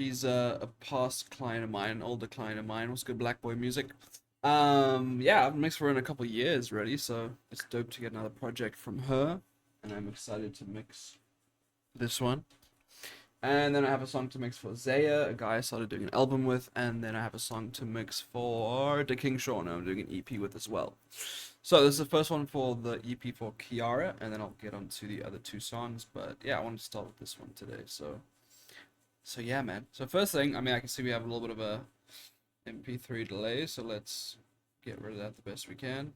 She's a past client of mine, an older client of mine. What's good, Black Boy Music? Yeah, I've mixed for her in a couple of years already, so it's dope to get another project from her, and I'm excited to mix this one. And then I have a song to mix for Zaya, a guy I started doing an album with, and then I have a song to mix for the King Sean, I'm doing an EP with as well. So this is the first one for the EP for Kiara, and then I'll get on to the other two songs. But yeah, I wanted to start with this one today. So yeah, man. So first thing, I mean, I can see we have a little bit of a MP3 delay, so let's get rid of that the best we can.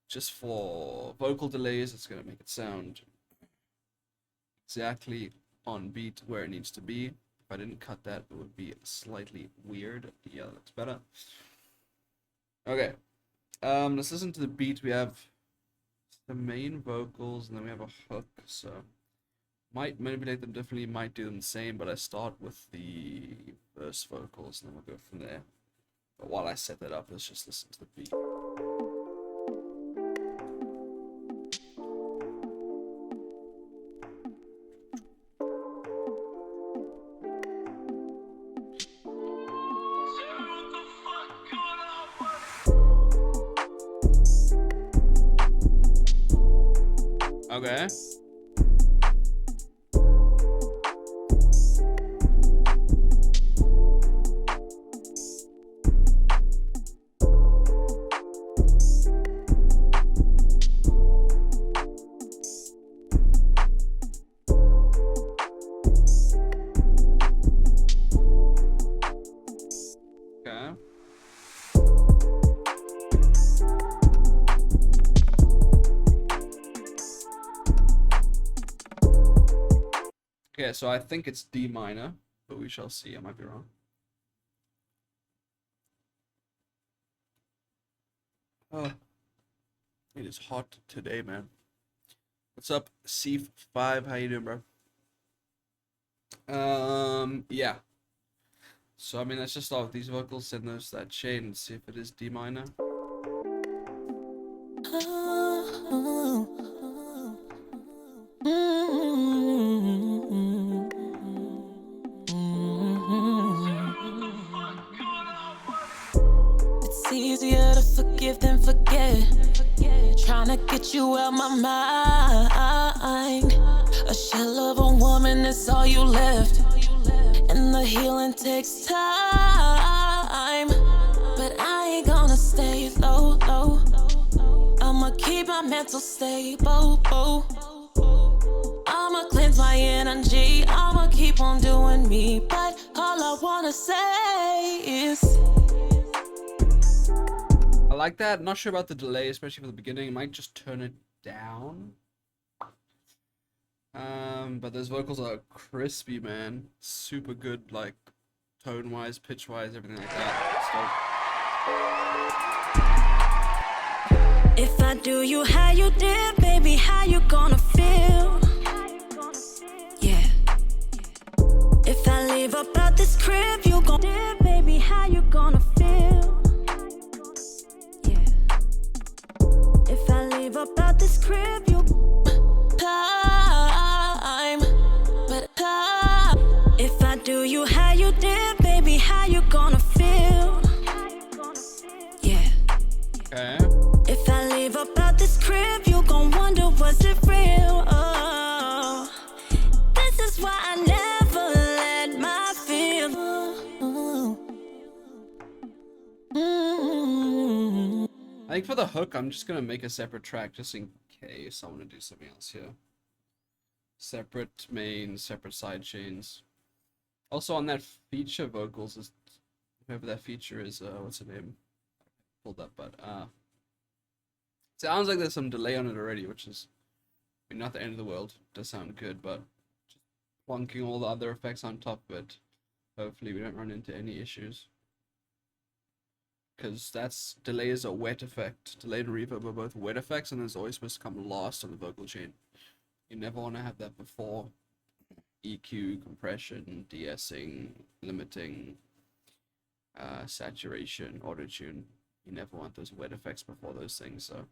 Just for vocal delays, it's gonna make it sound exactly on beat where it needs to be. If I didn't cut that, it would be slightly weird. Yeah, that's better. Okay. Let's listen to the beat. We have the main vocals, and then we have a hook, so might manipulate them differently, might do them the same, but I start with the verse vocals, and then we'll go from there. But while I set that up, let's just listen to the beat. Okay. Okay. Okay, so I think it's D minor, but we shall see. I might be wrong. Oh, it is hot today, man. What's up, C5? How you doing, bro? Yeah. So I mean, let's just start with these vocals, send those to that chain, and see if it is D minor. It's easier to forgive than forget. Trying to get you out my mind. A shell of a woman is all you left, and the healing takes time. But I ain't gonna stay low. I'ma keep my mental stable. I'ma cleanse my energy. I'ma keep on doing me. But all I wanna say is, I like that. Not sure about the delay, especially for the beginning. I might just turn it down. But those vocals are crispy, man. Super good, like tone-wise, pitch-wise, everything like that. if I do you how you did, baby, how you gonna feel? Yeah. If I leave up out this crib, you gon' did, baby, how you gonna feel? Yeah. If I leave up out this crib, you time, but time. If I do you how you did, baby, how you gonna feel? Yeah. Okay. If I leave up out this crib, you gon' wonder, was it real? Oh, this is why I never let my feel. I think for the hook, I'm just gonna make a separate track just in case I want to do something else here. Separate main, separate side chains. Also on that feature vocals, is whoever that feature is, what's her name? Pulled up, but sounds like there's some delay on it already, which is, I mean, not the end of the world. It does sound good, but just plunking all the other effects on top of it. Hopefully we don't run into any issues. Because that's delay is a wet effect. Delay and reverb are both wet effects, and it's always supposed to come last on the vocal chain. You never want to have that before. EQ, compression, de-essing, limiting, saturation, auto-tune. You never want those wet effects before those things, so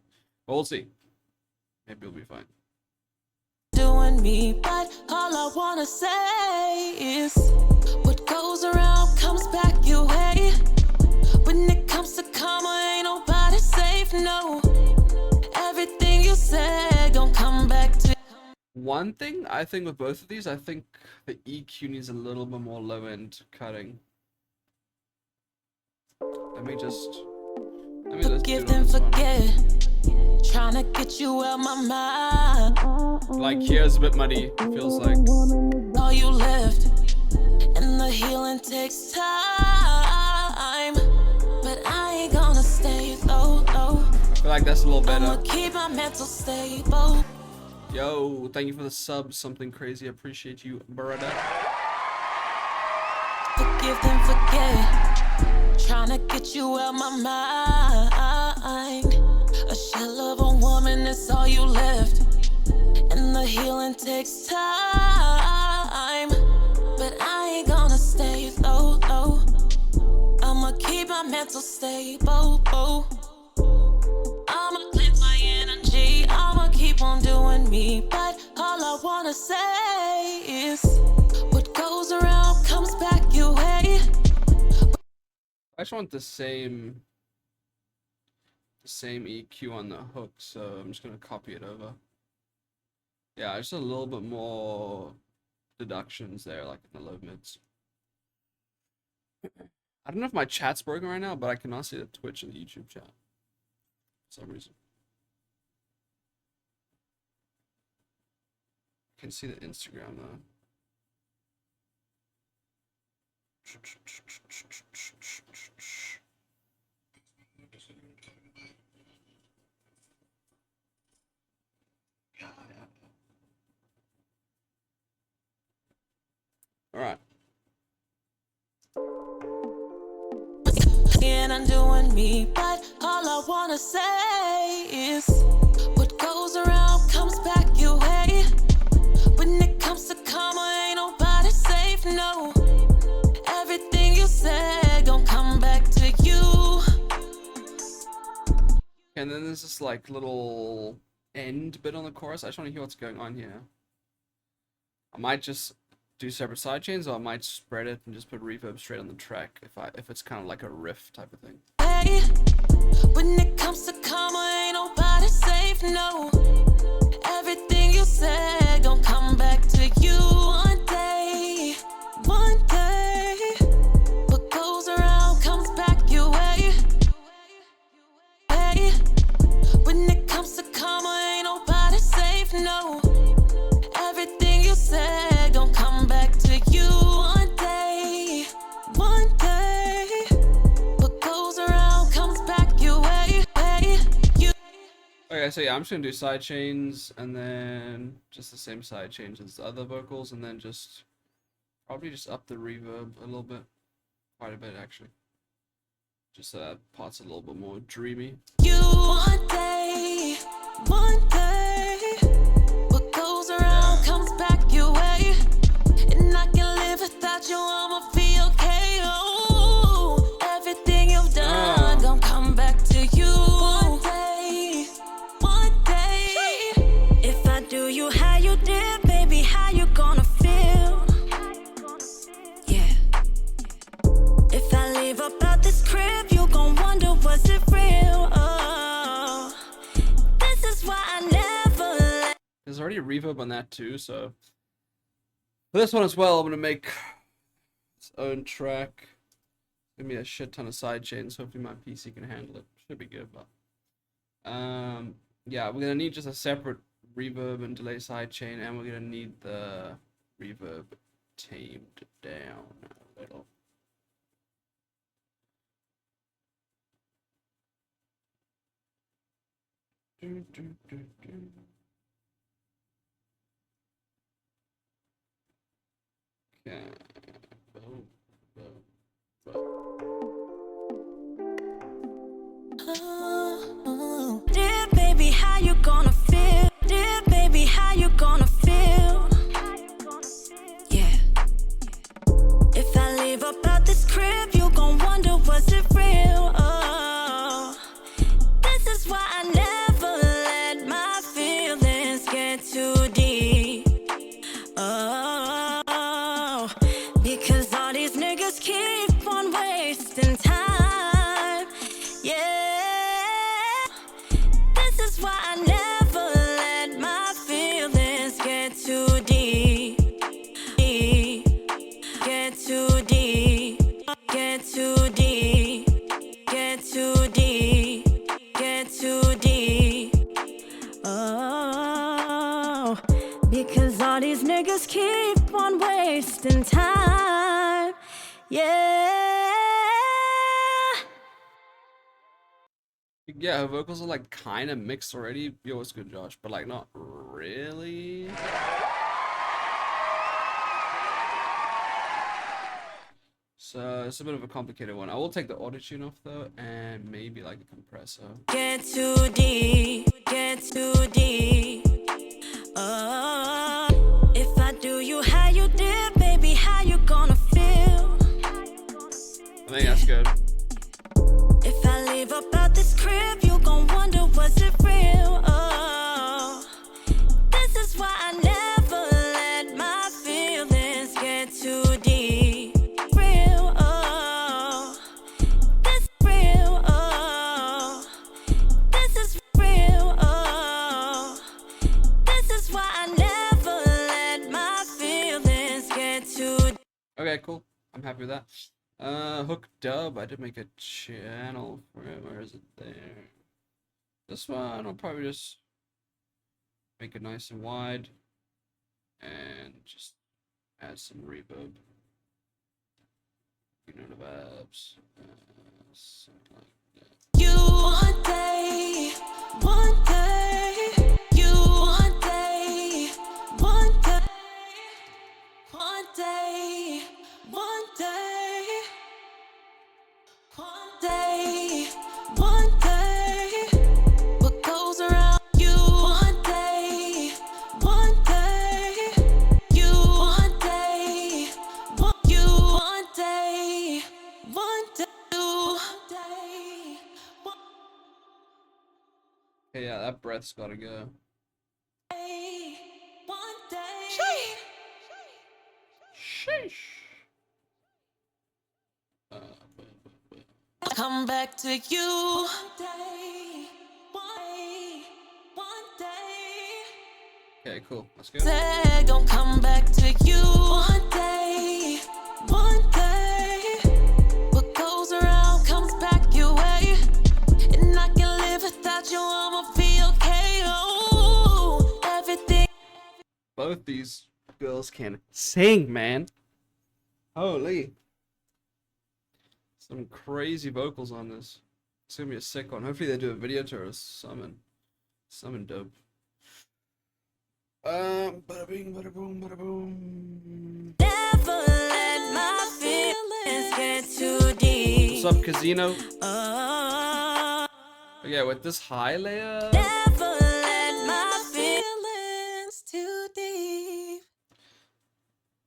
but we'll see. Maybe it'll be fine. Doing me, but all I wanna say is, what goes one thing I think with both of these, I think the EQ needs a little bit more low end cutting. Let me just Forgive and forget. Trying to get you out my mind. Like here's a bit muddy, feels like. All you left, and the healing takes time. But I ain't gonna stay low. I feel like that's a little better. I'ma keep my mental stable. Yo, thank you for the sub. Something crazy. I appreciate you, brother. Forgive and forget. Trying to get you out my mind. A shell of a woman, that's all you left. And the healing takes time. But I ain't gonna stay low. I'ma keep my mental stable. I'ma cleanse my energy. I'ma keep on doing me. But all I wanna say is what goes around comes back your way. I just want the same EQ on the hook, so I'm just gonna copy it over. Yeah, just a little bit more deductions there, like in the low mids. I don't know if my chat's broken right now, but I cannot see the Twitch and the YouTube chat for some reason. I can see the Instagram though. All right. And I'm doing me, but all I wanna say is what goes around comes back your way. When it comes to karma, ain't nobody safe, no. Everything you said gon' come back to you. And then there's this like little end bit on the chorus. I just want to hear what's going on here. I might just do separate side chains, or I might spread it and just put reverb straight on the track if it's kind of like a riff type of thing. Hey, when it comes to karma, ain't nobody safe, no. Everything you said gon' come back to you one day. What goes around comes back your way. Hey, when it comes to karma, ain't nobody safe, no. Everything you said gon' come back to you one day. What goes around comes back your way. Okay, so yeah, I'm just gonna do side chains and then just the same side chains as the other vocals, and then just probably just up the reverb a little bit, quite a bit actually, just so that part's a little bit more dreamy. You one day, what goes around comes back your way, and I can live without you. I'ma be okay. Oh, everything you've done gon' come back to you one day. If I do you how you did, baby, how you gonna feel? Yeah. If I leave up out this crib, you gon' wonder, was it real? Oh, this is why I never let. There's already a reverb on that too, so for this one as well, I'm gonna make its own track. Give me a shit ton of side chains. Hopefully my PC can handle it. Should be good, but yeah, we're gonna need just a separate reverb and delay side chain, and we're gonna need the reverb tamed down a little. Okay. Boom, boom, boom. Dear baby, how you gonna feel? Dear baby, how you gonna feel? Yeah. If I leave up out this crib, you gon' wonder, was it real? Oh, this is why I never let my feelings get too deep. Oh, because all these niggas keep on wasting time. Yeah. get too deep, get too deep, get too deep, get too deep. Oh, because all these niggas keep on wasting time. Yeah. Yeah, her vocals are like kind of mixed already. Yo, what's good, Josh? But like not really. So it's a bit of a complicated one. I will take the auto-tune off though, and maybe like a compressor. Get too deep, get too deep. Oh, if I do you how you did, baby, how you gonna feel? I think that's good. If I leave about this crib, you gon' wonder, was it real? Oh, this is why I never let my feelings get too deep. Real, oh, this real, oh, this is real, oh, this is why I never let my feelings get too deep. Okay, cool. I'm happy with that. Hook dub. I did make a channel for it. Where is it? There. This one I'll probably just make it nice and wide and just add some reverb. You know the vibes. Something like that. You one day, one day, you one day, one day, one day, one day, one day, one day. What goes around you one day, one day, you one day, you one day, one day, one day. Okay, yeah, that breath's gotta go. Sheesh. Come back to you. One day, one day. Okay, cool. Let's go. Said don't come back to you. One day, one day. What goes around comes back your way. And I can live without you, I'ma be okay. Oh, everything. Both these girls can sing, man. Holy. Some crazy vocals on this. It's gonna be a sick one. Hopefully they do a video to her or something. Something dope. Bada bing, bada boom, bada boom. Never let my feelings get too deep. What's up, Casino? Oh, Yeah, with this high layer. never let my feelings too deep.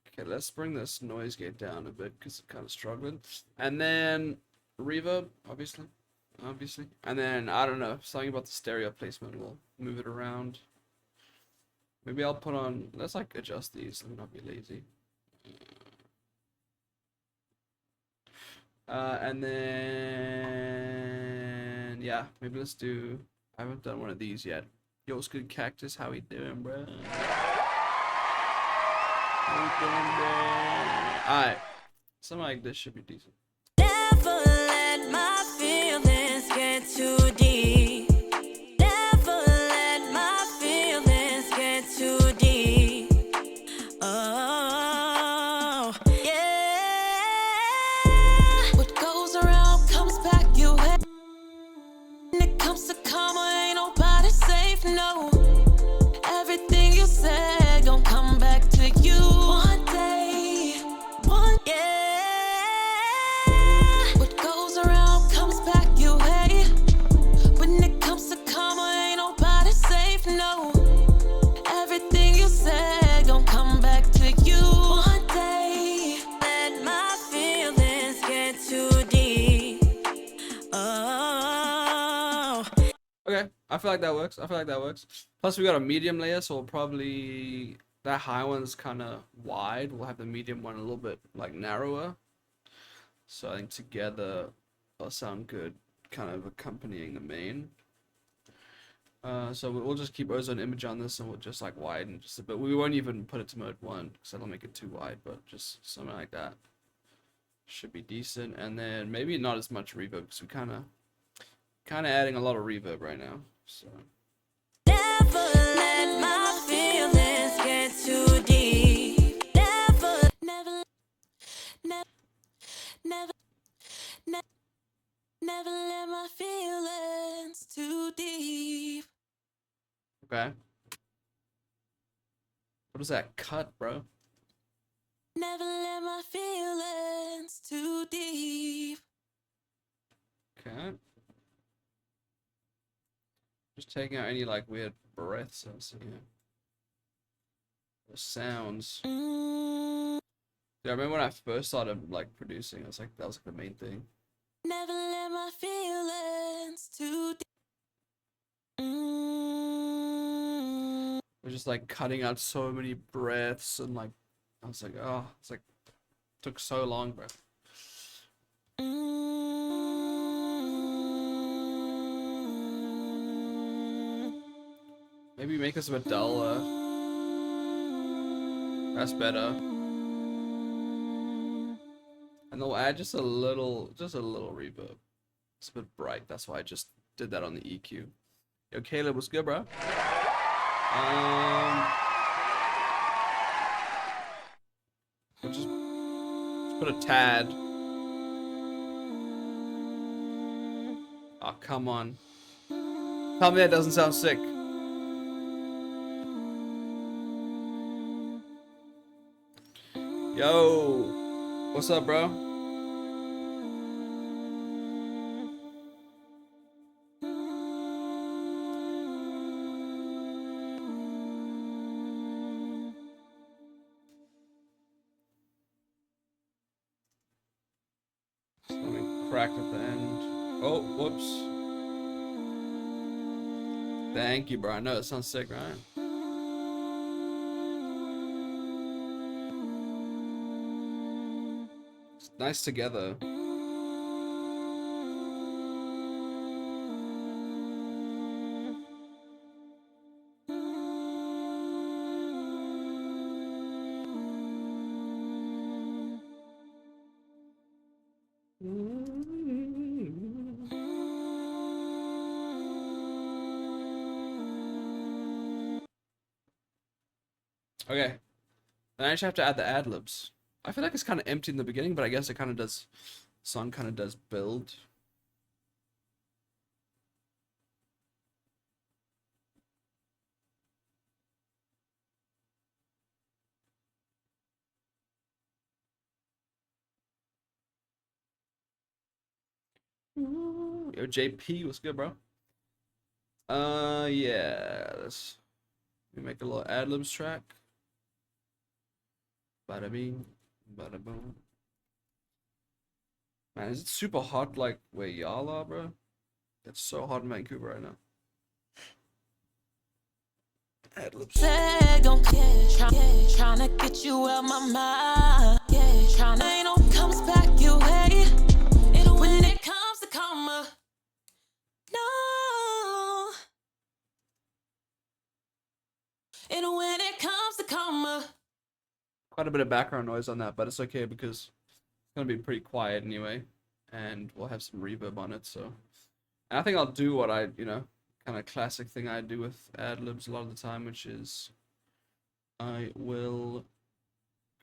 Okay, let's bring this noise gate down a bit because it's kind of struggling. And then reverb, obviously. And then, I don't know, something about the stereo placement. We'll move it around. Maybe I'll put on, let's like adjust these. Let me not be lazy. And then, yeah, maybe let's do, I haven't done one of these yet. Yo, what's good, Cactus? How we doing, bro? Alright, something like this should be decent. Never let my feelings get too deep. Never let my feelings get too deep. Oh, yeah. What goes around comes back your way. When it comes to karma, ain't nobody safe, no. Everything you said gon' come back to you one day, one yeah. What goes around comes back your way. When it comes to karma, ain't nobody safe, no. Everything you said gon' come back to you one day. Let my feelings get too deep. Oh. Okay, I feel like that works. Plus, we got a medium layer, so we'll probably, that high one's kind of wide. We'll have the medium one a little bit like narrower. So I think together they'll sound good, kind of accompanying the main. So we'll just keep ozone image on this, and we'll just like widen just a bit. We won't even put it to mode 1 because that'll make it too wide, but just something like that. should be decent, and then maybe not as much reverb because we kind of adding a lot of reverb right now. So Never let my feelings get too deep. Never, never, never, never, never, never let my feelings too deep. okay, what is that cut, bro? Never let my feelings too deep. Okay. Just taking out any like weird breaths I see here. The sounds. Yeah, I remember when I first started like producing, I was like, that was like the main thing. Never let my feelings too deep. We're just like cutting out so many breaths and like I was like, oh, it's like took so long, bro. Maybe make us a bit duller. That's better. And we'll add just a little reverb. It's a bit bright. That's why I just did that on the EQ. Yo, Caleb, what's good, bro? We'll just put a tad. Oh, come on. Tell me that doesn't sound sick. Yo, what's up, bro? Something cracked at the end. Oh, whoops. Thank you, bro. I know it sounds sick, right? It's nice together. Okay. Then I just have to add the ad-libs. I feel like it's kind of empty in the beginning, but I guess it kind of does, song kind of does build. Yo, JP, what's good, bro? Yeah, let me make a little ad-libs track. Bada bing, bada boom. Man, is it super hot like where y'all are, bro? It's so hot in Vancouver right now. Ad-libs. Tryna get you out my mind. Tryna ain't no comes back your way. And when it comes to karma, no. And when it comes to karma. Quite a bit of background noise on that, but it's okay because it's gonna be pretty quiet anyway, and we'll have some reverb on it. So, and I think I'll do what I, kind of classic thing I do with ad-libs a lot of the time, which is I will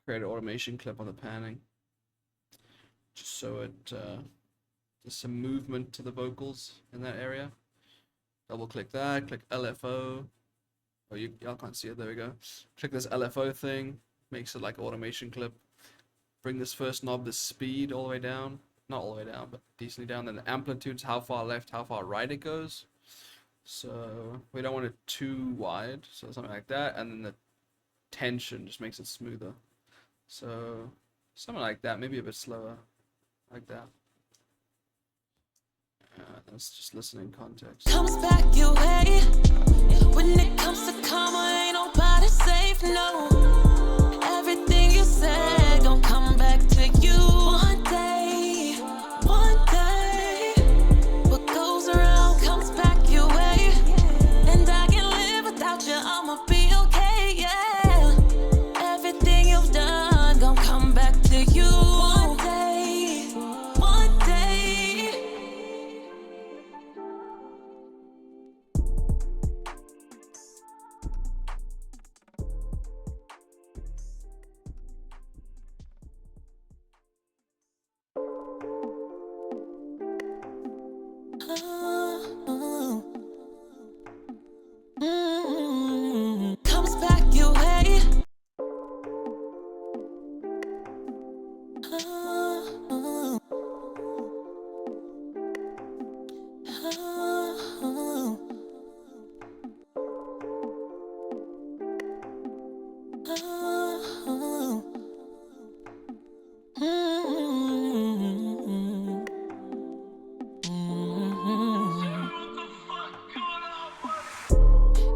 create an automation clip on the panning, just so it there's some movement to the vocals in that area. Double click that, click LFO. Oh, y'all can't see it. There we go. Click this LFO thing. Makes it like an automation clip. Bring this first knob, the speed, all the way down. Not all the way down, but decently down. Then the amplitude's how far left, how far right it goes. So we don't want it too wide. So something like that. And then the tension just makes it smoother. So something like that. Maybe a bit slower. Like that. That's just listening context. Comes back your way. When it comes to karma, ain't nobody safe, no. Everything you said gon' come back to you one day, one day. What goes around comes back your way, and I can live without you. I'ma be okay, yeah. Everything you've done gon' come back to you one day. Comes back your way.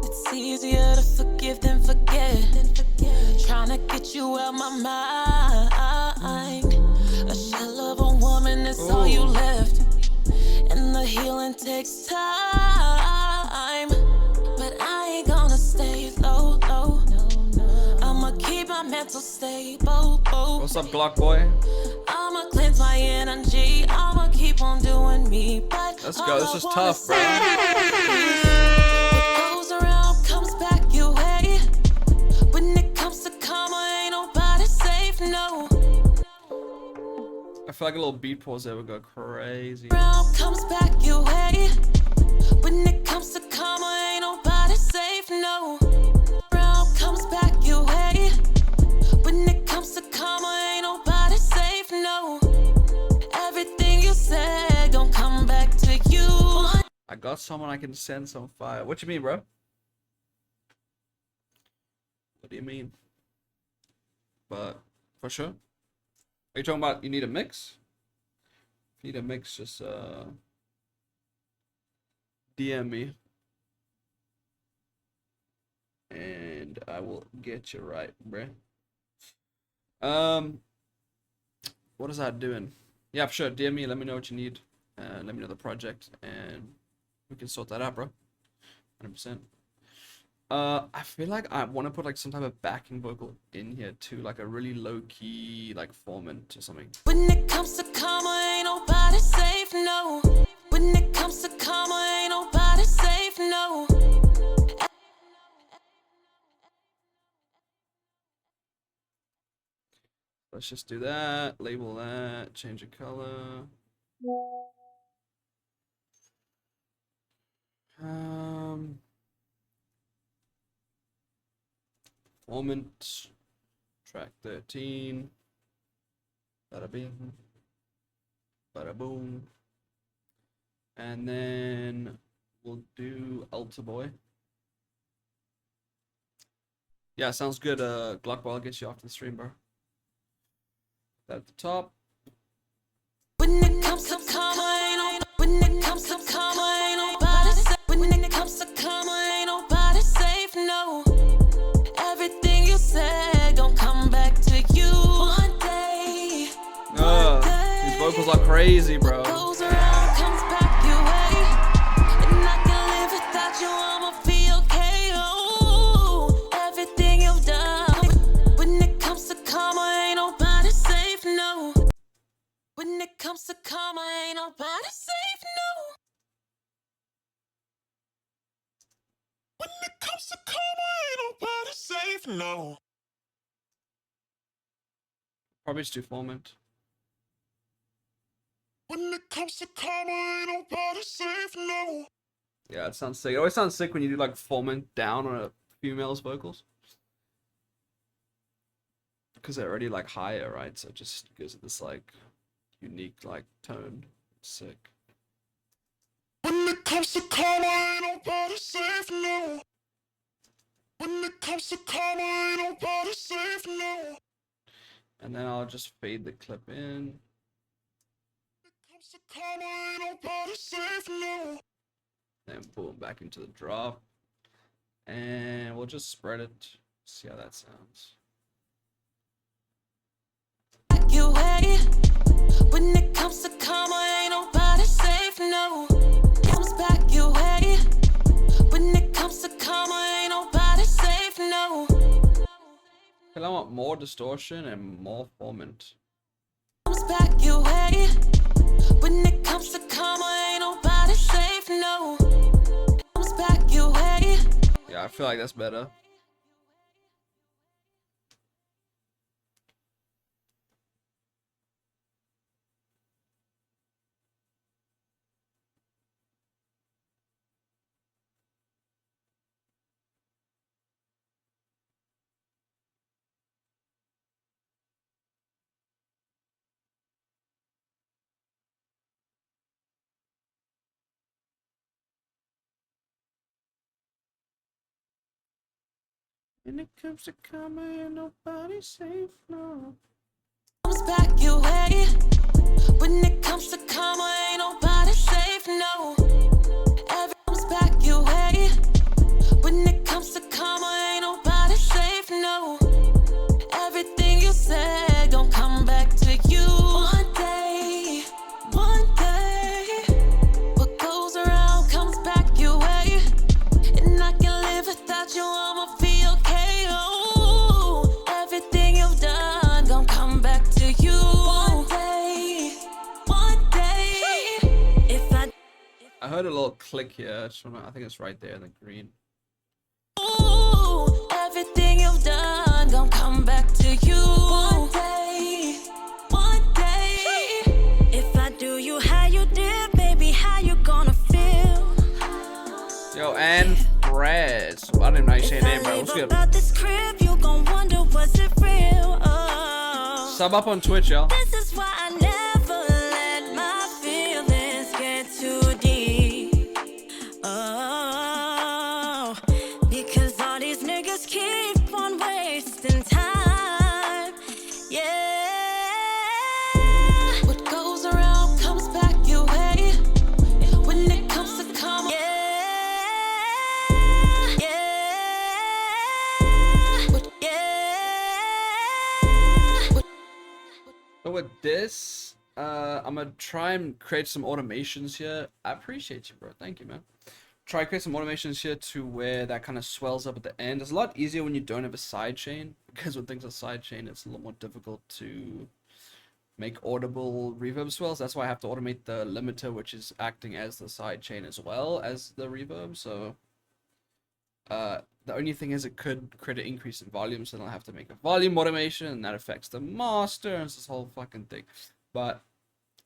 It's easier to forgive than forget. Trying to get you out my mind. A shell of a woman, that's all you left. And the healing takes time. But I ain't gonna stay low. I'ma keep my mental stable. What's up, Glock boy? I'ma cleanse my energy. I'ma keep on doing me. But Let's go. This is tough, bro. What goes around comes back your way. When it comes to karma, ain't nobody safe, no. I feel like a little beat pause there would go crazy. Around comes back your way. When it comes to karma, ain't nobody safe, no. Around comes back your way. When it comes to karma, ain't nobody safe, no. Everything you said gon' come back to you. I got someone I can send some fire. What you mean, bro? What do you mean? But for sure. Are you talking about you need a mix? If you need a mix, just DM me. And I will get you right, bruh. What is that doing? Yeah, for sure. DM me, let me know what you need. Let me know the project and we can sort that out, bro. 100%. I feel like I want to put like some type of backing vocal in here too, like a really low key like formant or something. When it comes to karma, ain't nobody safe, no. When it comes to karma, ain't nobody safe, no. Let's just do that, label that, change the color. Formant, track 13. Bada bing, bada boom. And then we'll do Alta Boy. Yeah, sounds good. Glock Ball, I'll get you off the stream, bro. At the top. When it comes to karma, ain't nobody. When it comes to karma, ain't nobody safe. When it comes to karma, ain't nobody safe, no. Everything you said gon' come back to you one day. These vocals are crazy, bro. Goes around, comes back your way. And I can live without you, I'ma be okay. Oh, everything you've done. When it comes to karma, ain't nobody safe, no. When it comes to karma, ain't nobody safe, no. When it comes to karma, ain't nobody safe, no. Probably just do formant. When it comes to karma, ain't nobody safe, no. Yeah, it sounds sick. It always sounds sick when you do like formant down on a female's vocals. Because they're already like higher, right? So it just gives it this like unique like tone. It's sick. When it comes to karma, ain't nobody safe, no. When it comes to karma, ain't nobody safe, no. And then I'll just fade the clip in. When it comes to karma, ain't nobody safe, no. Then boom, back into the drop. And we'll just spread it. See how that sounds. Your way. When it comes to karma, ain't nobody safe, no. Comes back your way. When it comes to karma, ain't nobody safe, no. I want more distortion and more formant. Comes back your way. When it comes to karma, ain't nobody safe, no. Comes back your way. Yeah, I feel like that's better. When it comes to karma, ain't nobody safe, no. Comes back your way. When it comes to karma, ain't nobody safe, no. Every comes back your way. When it comes to karma, ain't nobody safe, no. Everything you said gon' come back to you one day, one day. What goes around comes back your way, and I can live without you. I'ma be okay. Oh, everything you've done gon' come back to you one day, one day. If I heard a little click here. I think it's right there in the green. ooh, everything you've done gon' come back to you one day, one day. If I do you how you did, baby, how you gonna feel? Yo, and Fred. I didn't even know you say your name, bro. What's good? About this crib, you gon' wonder, was it real? Oh. Sub up on Twitch, y'all. This is why I never let my feelings get too deep. Oh, because all these niggas keep on wasting time. Yeah. What goes around comes back your way. When it comes to karma, yeah, yeah. So with this, I'm gonna try and create some automations here. I appreciate you, bro. Thank you, man. Try to create some automations here to where that kind of swells up at the end. It's a lot easier when you don't have a side chain, because when things are side chain, it's a lot more difficult to make audible reverb swells. That's why I have to automate the limiter, which is acting as the side chain as well as the reverb. So the only thing is it could create an increase in volume, so then I'll have to make a volume automation, and that affects the master, and it's this whole fucking thing. But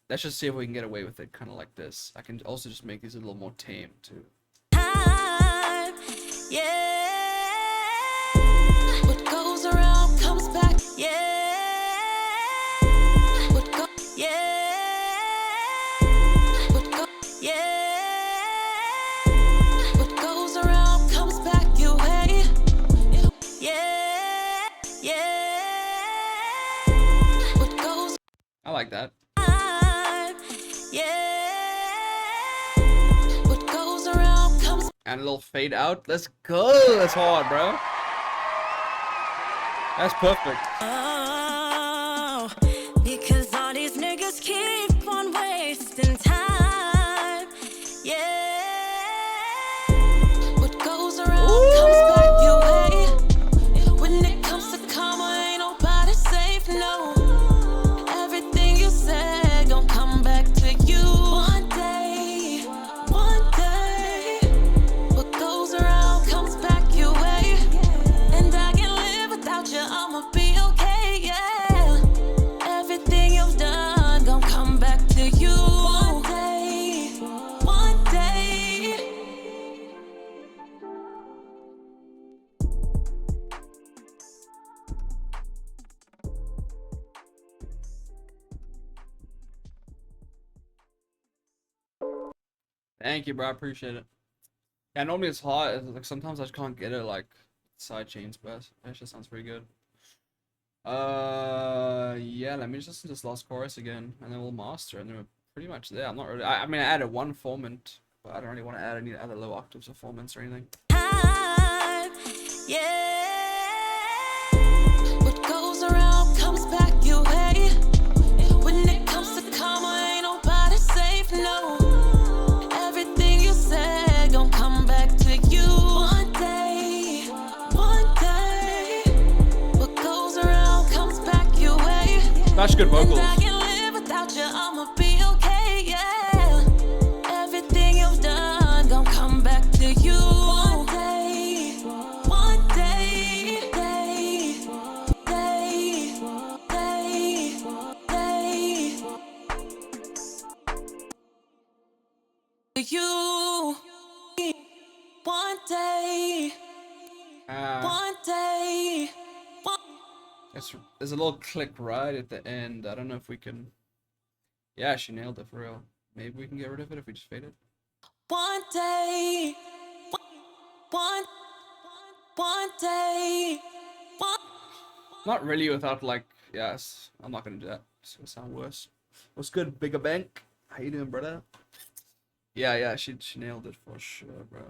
let's just see if we can get away with it, kind of like this. I can also just make these a little more tame too. Yeah. What goes around comes back. Yeah. What go yeah. What go yeah. What goes around comes back your way. Yeah. Yeah. What goes I like that. yeah. What goes around comes And a little fade out. Let's go. That's hard, bro. That's perfect. oh, because all these niggas keep on wasting time. Yeah. What goes around comes back your way. When it comes to karma, ain't nobody safe, no. Everything you said gon' come back to you one day, one day. What goes around comes back your way, and I can live without you, I'ma be okay, yeah. Everything you've done gon' come back to you one day, one day. Thank you, bro. I appreciate it. Yeah, normally it's hard. Like sometimes I just can't get it. Like side chains, but that just sounds pretty good. Yeah. Let me just listen to this last chorus again, and then we'll master, and then we're pretty much there. I'm not really. I mean, I added one formant, but I don't really want to add any other low octaves or formants or anything. Yeah. What goes around comes back your way. When it comes to karma, ain't nobody safe, no. Everything you said gon' come back to you one day, one day. What goes around comes back your way. That's good vocals. And I can live without you, I'ma be okay, yeah. Everything you've done gon' come back to you one day, one day, day, day, day, day. You one day, one day, one. There's a little click right at the end. I don't know if we can. Yeah, she nailed it for real. Maybe we can get rid of it if we just fade it. One day, one. one day. Not really without like, yes, I'm not gonna do that. It's gonna sound worse. What's good, Bigger Bank? How you doing, brother? Yeah, she nailed it for sure, bro.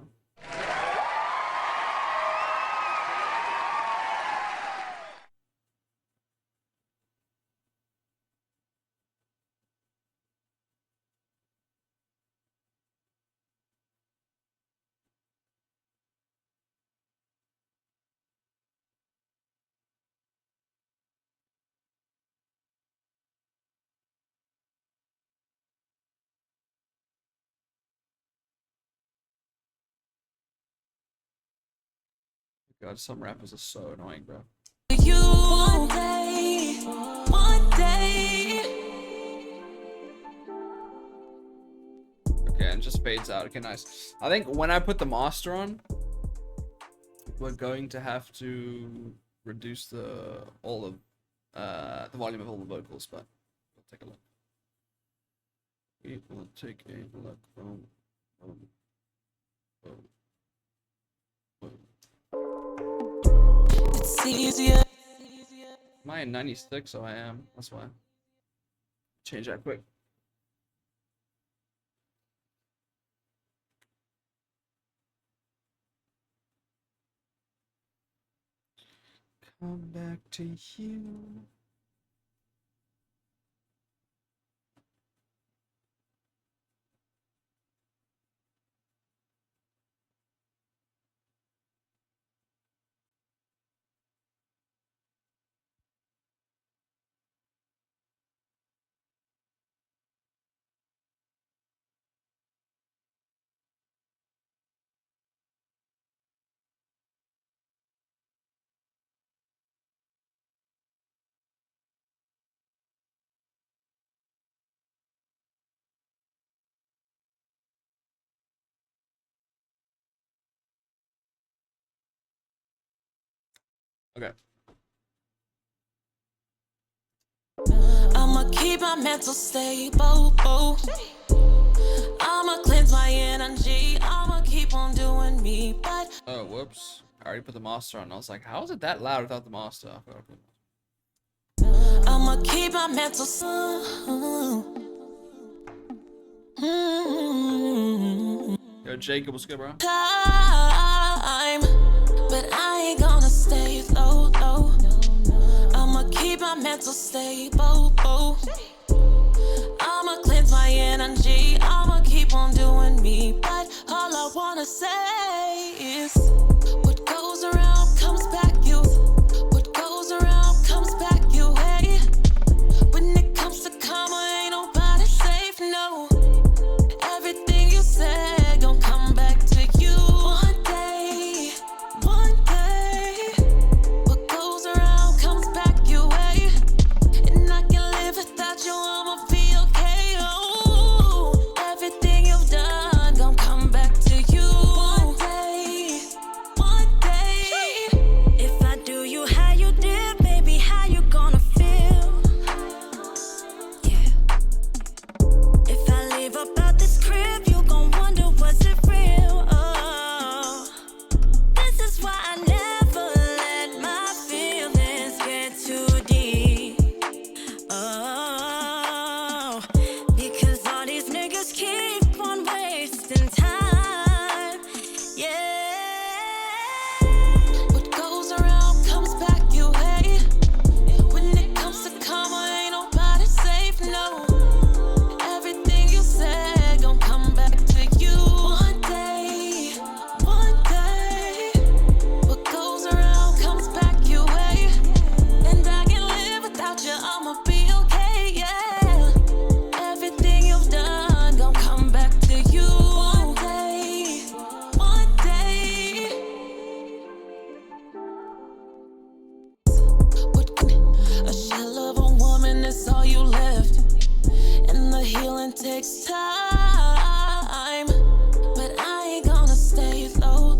God, some rappers are so annoying, bro. You one day, one day. Okay, and just fades out. Okay, nice. I think when I put the master on, we're going to have to reduce the volume of all the vocals, but we'll take a look. We will take a look. It's easier. Am I in 96? Oh, I am. That's why. Change that quick. Come back to you. Okay. I'ma keep my mental stable. I'ma cleanse my energy. I'ma keep on doing me. But Oh, whoops. I already put the master on. I was like, how is it that loud without the master? I'ma keep my mental. Yo, Jacob, what's good, bro? Time, but I ain't gonna stay low. I'ma keep my mental stable. I'ma cleanse my energy. I'ma keep on doing me. But all I wanna say is what goes around comes back you. What goes around comes back you. Hey, when it comes to karma, ain't nobody safe, no. Everything you said gon' come back to you. One day, what goes around comes back your way. And I can live without you, I'ma be okay. Oh, everything you've done gon' come back to you. One day, if I do you how you did, baby, how you gonna feel? Yeah. If I leave about this crib, you gon' wonder, was it real? Oh, this is why I never let my feelings get too deep. Oh, because all these niggas keep on wasting time. Yeah. What goes around comes back you, hey. When it comes to karma, ain't nobody safe, no. Everything you said gon' come back to you. One day, what goes around comes back your way. And I can live without you, I'ma be okay, yeah. Everything you've done gon' come back to you. One day, a shell of a woman is all you left. And the healing takes time, but I ain't gonna stay low.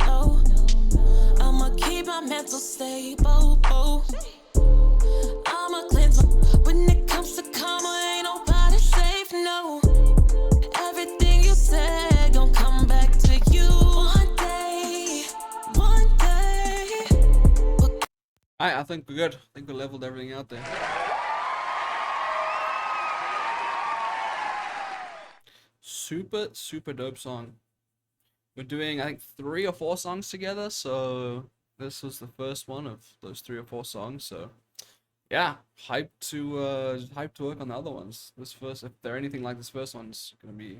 I'ma keep my mental stable. I'ma cleanse my. When it comes to karma, ain't nobody safe, no. Everything you said gon' come back to you. One day, I think we're good. I think we leveled everything out there. Super, super dope song. We're doing, I think, 3 or 4 songs together, so this was the first one of those 3 or 4 songs, so yeah, hyped to work on the other ones. This first, if they're anything like this first one, it's gonna be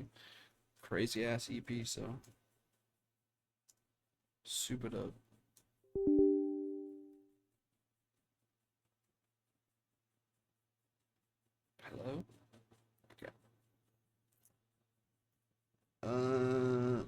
crazy ass EP, so super dope. Hello? Okay. Uh,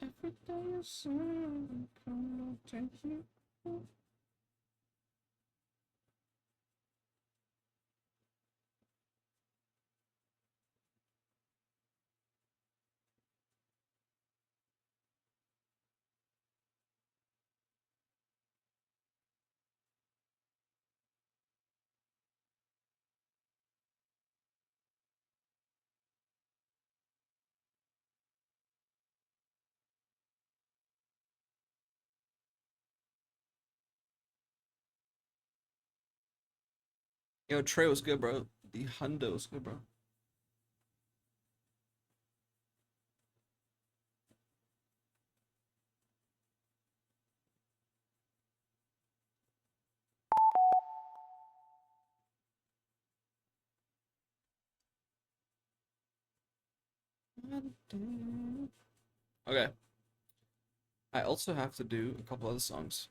every day you say I'm gonna take you. Yo, Trey was good, bro. The Hundo was good, bro. Okay. I also have to do a couple other songs.